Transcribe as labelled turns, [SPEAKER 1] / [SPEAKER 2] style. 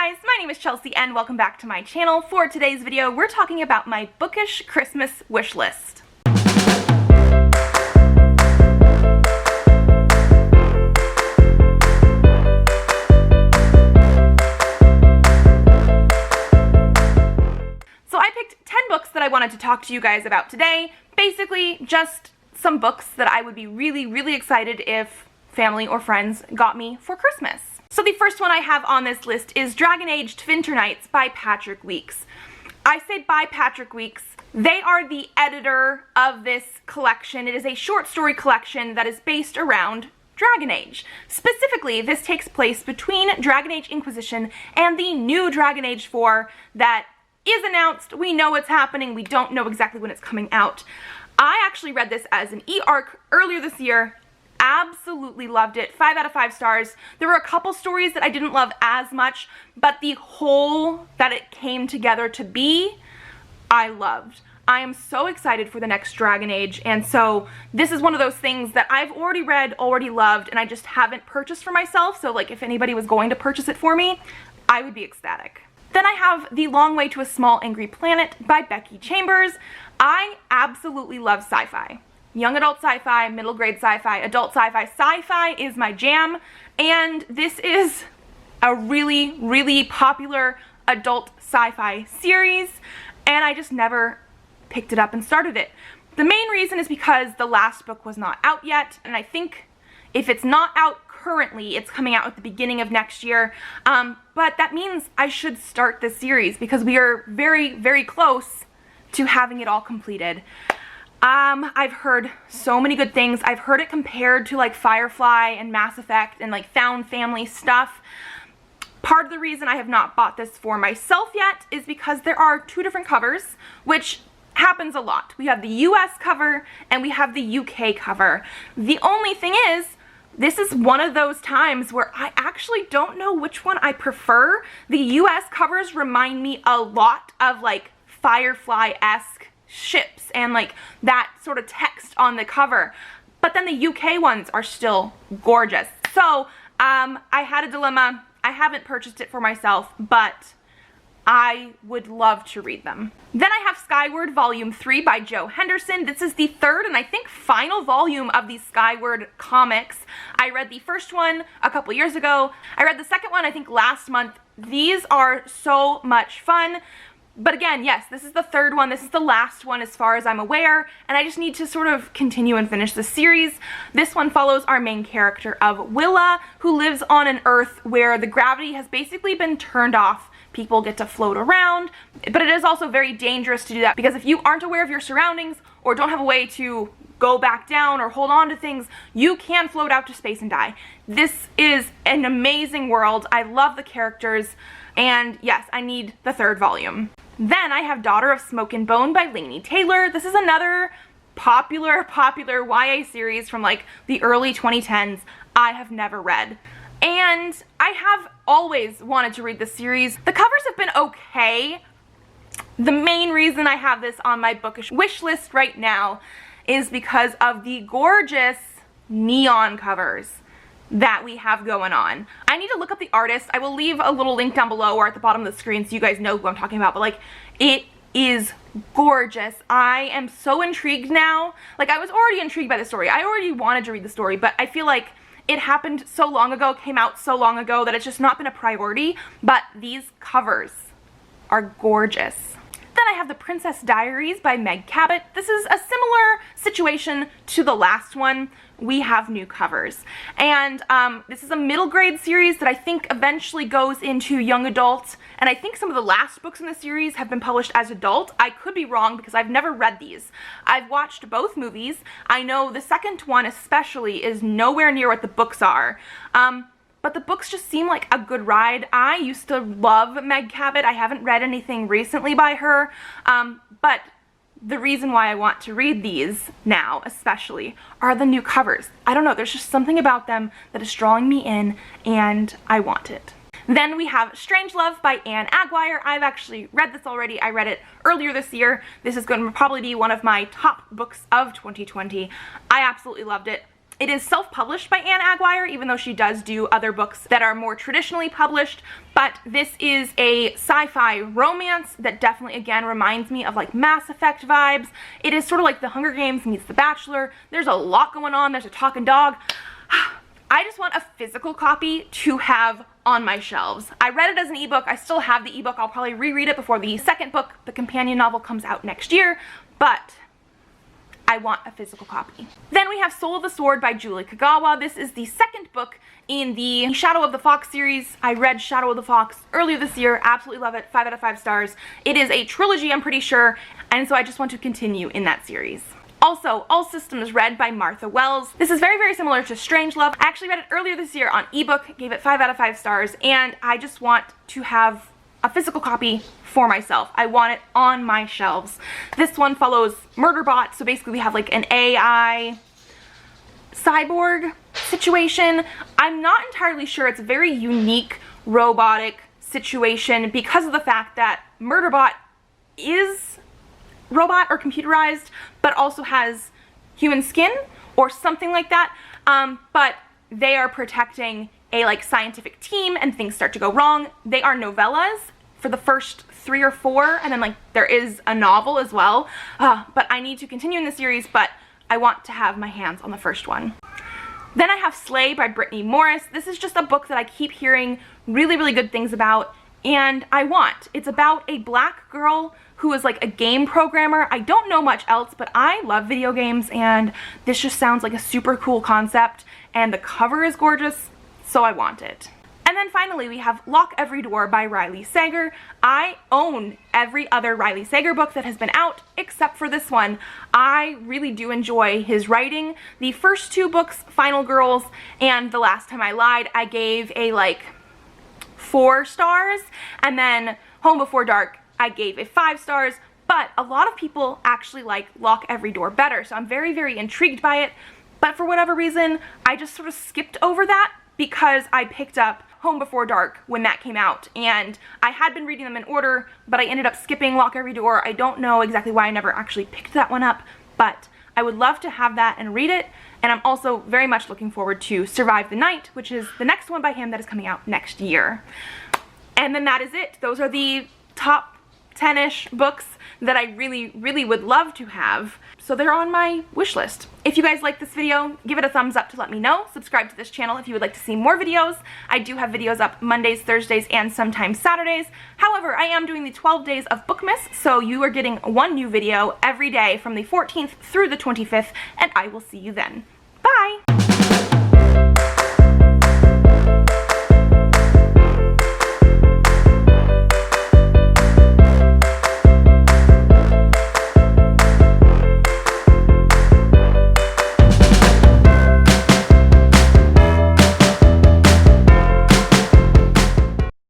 [SPEAKER 1] Hey guys, my name is Chelsea and welcome back to my channel. For today's video, we're talking about my Bookish Christmas wish list. So I picked 10 books that I wanted to talk to you guys about today. Basically, just some books that I would be really excited if family or friends got me for Christmas. So the first one I have on this list is Dragon Age Tevinter Nights by Patrick Weekes. I say by Patrick Weekes. They are the editor of this collection. It is a short story collection that is based around Dragon Age. Specifically, this takes place between Dragon Age Inquisition and the new Dragon Age 4 that is announced. We know it's happening. We don't know exactly when it's coming out. I actually read this as an e-arc earlier this year. Absolutely loved it. 5 out of 5 stars. There were a couple stories that I didn't love as much, but the whole that it came together to be, I loved. I am so excited for the next Dragon Age, and so this is one of those things that I've already read, already loved, and I just haven't purchased for myself, so like if anybody was going to purchase it for me, I would be ecstatic. Then I have The Long Way to a Small Angry Planet by Becky Chambers. I absolutely love sci-fi. Young adult sci-fi, middle grade sci-fi, adult sci-fi. Sci-fi is my jam, and this is a really popular adult sci-fi series, and I just never picked it up and started it. The main reason is because the last book was not out yet, and I think if it's not out currently, it's coming out at the beginning of next year, but that means I should start this series because we are very close to having it all completed. I've heard so many good things. I've heard it compared to like Firefly and Mass Effect and like found family stuff. Part of the reason I have not bought this for myself yet is because there are two different covers, which happens a lot. We have the US cover and we have the UK cover. The only thing is, this is one of those times where I actually don't know which one I prefer. The US covers remind me a lot of like Firefly-esque ships and like that sort of text on the cover, but then the UK ones are still gorgeous. So I had a dilemma. I haven't purchased it for myself, but I would love to read them. Then I have Skyward Volume 3 by Joe Henderson. This is the third and I think final volume of the Skyward comics. I read the first one a couple years ago. I read the second one I think last month. These are so much fun. But again, yes, this is the third one. This is the last one as far as I'm aware, and I just need to sort of continue and finish the series. This one follows our main character of Willa, who lives on an Earth where the gravity has basically been turned off. People get to float around, but it is also very dangerous to do that because if you aren't aware of your surroundings or don't have a way to go back down or hold on to things, you can float out to space and die. This is an amazing world. I love the characters, and yes, I need the third volume. Then I have Daughter of Smoke and Bone by Laini Taylor. This is another popular YA series from like the early 2010s I have never read. And I have always wanted to read this series. The covers have been okay. The main reason I have this on my bookish wish list right now is because of the gorgeous neon covers that we have going on. I need to look up the artist. I will leave a little link down below or at the bottom of the screen so you guys know who I'm talking about, but like it is gorgeous. I am so intrigued now. Like I was already intrigued by the story. I already wanted to read the story, but I feel like it happened so long ago, came out so long ago that it's just not been a priority, but these covers are gorgeous. Then I have the Princess Diaries by Meg Cabot. This is a similar situation to the last one. We have new covers. And this is a middle grade series that I think eventually goes into young adult. And I think some of the last books in the series have been published as adult. I could be wrong because I've never read these. I've watched both movies. I know the second one especially is nowhere near what the books are. But the books just seem like a good ride. I used to love Meg Cabot. I haven't read anything recently by her, but the reason why I want to read these now, especially, are the new covers. I don't know, there's just something about them that is drawing me in, and I want it. Then we have Strangelove by Anne Aguirre. I've actually read this already. I read it earlier this year. This is going to probably be one of my top books of 2020. I absolutely loved it. It is self-published by Anne Aguirre, even though she does do other books that are more traditionally published, but this is a sci-fi romance that definitely, again, reminds me of like Mass Effect vibes. It is sort of like The Hunger Games meets The Bachelor. There's a lot going on. There's a talking dog. I just want a physical copy to have on my shelves. I read it as an ebook. I still have the ebook. I'll probably reread it before the second book, the companion novel, comes out next year, but I want a physical copy. Then we have Soul of the Sword by Julie Kagawa. This is the second book in the Shadow of the Fox series. I read Shadow of the Fox earlier this year. Absolutely love it. 5 out of 5 stars. It is a trilogy, I'm pretty sure, and so I just want to continue in that series. Also, All Systems Red by Martha Wells. This is very, very similar to Strangelove. I actually read it earlier this year on ebook, gave it 5 out of 5 stars, and I just want to have a physical copy for myself. I want it on my shelves. This one follows Murderbot, so basically we have like an AI cyborg situation. I'm not entirely sure. It's a very unique robotic situation because of the fact that Murderbot is robot or computerized, but also has human skin or something like that. But they are protecting a like scientific team and things start to go wrong. They are novellas for the first 3 or 4, and then like there is a novel as well. But I need to continue in the series, but I want to have my hands on the first one. Then I have Slay by Brittany Morris. This is just a book that I keep hearing really, really good things about, and I want. It's about a black girl who is like a game programmer. I don't know much else, but I love video games, and this just sounds like a super cool concept, and the cover is gorgeous, so I want it. And then finally we have Lock Every Door by Riley Sager. I own every other Riley Sager book that has been out except for this one. I really do enjoy his writing. The first 2 books, Final Girls and The Last Time I Lied, I gave a like 4 stars, and then Home Before Dark I gave a 5 stars, but a lot of people actually like Lock Every Door better, so I'm very, very intrigued by it, but for whatever reason, I just sort of skipped over that because I picked up Home Before Dark when that came out, and I had been reading them in order, but I ended up skipping Lock Every Door. I don't know exactly why I never actually picked that one up, but I would love to have that and read it, and I'm also very much looking forward to Survive the Night, which is the next one by him that is coming out next year. And then that is it. Those are the top 10-ish books that I really, really would love to have. So they're on my wish list. If you guys like this video, give it a thumbs up to let me know. Subscribe to this channel if you would like to see more videos. I do have videos up Mondays, Thursdays, and sometimes Saturdays. However, I am doing the 12 days of Bookmas, so you are getting 1 new video every day from the 14th through the 25th, and I will see you then. Bye!